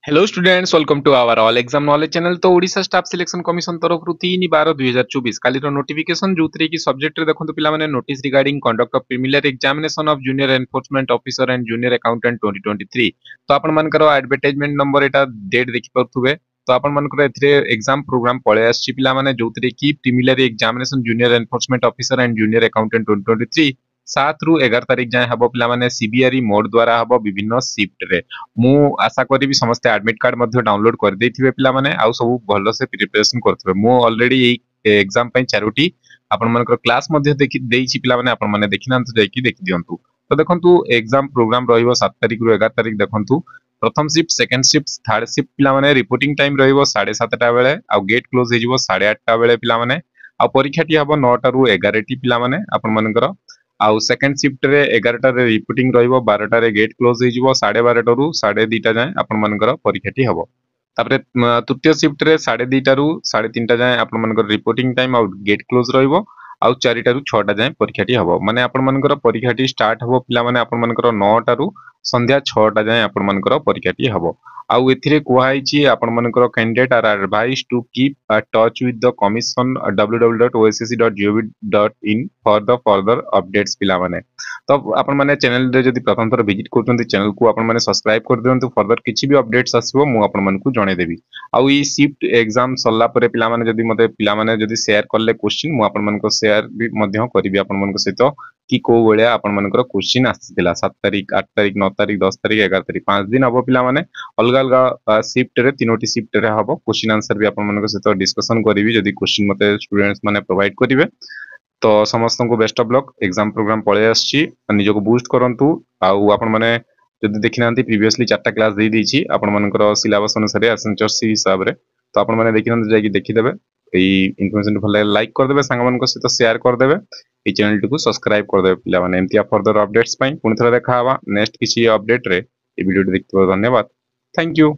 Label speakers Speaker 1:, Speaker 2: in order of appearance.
Speaker 1: Hello students, welcome to our all exam knowledge channel. तो Odisha staff selection commission तरफ 3/12/2024 काली notification जो कि subject रे देखंतु पिला माने notice regarding conduct of preliminary examination of junior enforcement officer and junior accountant 2023। तो आपण मानकर एडवर्टाइजमेंट नंबर एटा डेट देखि पथुबे। तो आपण मानकर एथरे एग्जाम प्रोग्राम पळे आछि पिला माने जोतरे की preliminary examination junior enforcement officer and junior accountant 2023 7 रु 11 तारिख जाए हबो पिला माने सीबीआरई मोड द्वारा हबो विभिन्न शिफ्ट रे। मु आशा करी समस्त एडमिट कार्ड मध्ये डाउनलोड कर देथिबे पिला माने आउ सब भलो से प्रिपरेशन करथिबे। मु ऑलरेडी एग्जाम पई चारोटी आपण मानकर क्लास मध्ये देखि देइछि पिला माने आपण माने देखिनांतु जायकि देखि दियंतु। तो देखंतु एग्जाम प्रोग्राम रहिबो 7 तारिख रु 11 तारिख। देखंतु प्रथम shift, second shift, third shift पिला माने रिपोर्टिंग टाइम रहिबो 7:30 टा बेले आउ गेट क्लोज हे जिवो 8:30 टा बेले पिला माने। आ परीक्षाटी हबो 9 टा रु 11 टी पिला माने आपण मानकर। आउ सेकंड शिफ्ट रे 11 टा रे रिपोर्टिंग रहिबो 12 टा रे गेट क्लोज हे जिवो 12:30 रु 2:30 जाए आपण मानकर परीक्षाटी हबो। तापरे तृतीय शिफ्ट रे 2:30 रु 3:30 जाए आपण मानकर रिपोर्टिंग टाइम आउ गेट क्लोज रहिबो आउ 4 टा रु 6 टा जाए परीक्षाटी हबो। माने आपण मानकर परीक्षाटी स्टार्ट हबो पिला माने आपण मानकर 9 टा रु संध्या 6 टा जाए आपण मानकर परीक्षाटी हबो। आउ एथिरे कुहा आइछि आपण मानकर candidate are advised to keep touch with the commission www.ossc.gov.in for the further updates पिला माने। तो आपण माने चैनल रे जदी प्रथम थर विजिट करथुंती चैनल को आपण माने सब्सक्राइब कर दियंतु। फर्दर किछि भी अपडेट्स आसीबो मु आपण मानकु जणे देबी। आउ ई शिफ्ट एग्जाम सल्ला परे पिला माने जदी मते पिला माने जदी शेयर करले क्वेश्चन मु आपण मानको शेयर भी मध्य करबी आपण मानको सहित कि को बळिया आपण मानकर क्वेश्चन आसीतिला 7 तारिख, 8 तारिख, 9 तारिख, 10 तारिख, 11 तारिख 5 दिन हबो पिला माने अलग अलग शिफ्ट रे तीनोटी शिफ्ट रे हबो। क्वेश्चन आंसर भी आपण मानको सहित डिस्कशन करबी जदी क्वेश्चन मते स्टूडेंट्स माने प्रोवाइड करिवे। तो समस्त को best of luck. Exam program पळे आछि, निजको बूस्ट करंतु। आउ आपण माने जदी देखिनांती प्रीवियसली 4टा क्लास दे दीची आपण मानकर सिलेबस अनुसार एसेंचर सी हिसाब रे। तो आपण माने देखिनांती जाई कि देखि देबे। एई इन्फॉर्मेशन भल लाइक कर देबे, सांग मानको सहित शेयर कर देबे, ए चैनल को सब्सक्राइब कर देबे पिला माने। एमतिया फर्दर अपडेट्स पई पुनि थरा देखा हवा नेक्स्ट किछि अपडेट रे। ए वीडियो देखिथिबो धन्यवाद। Thank you.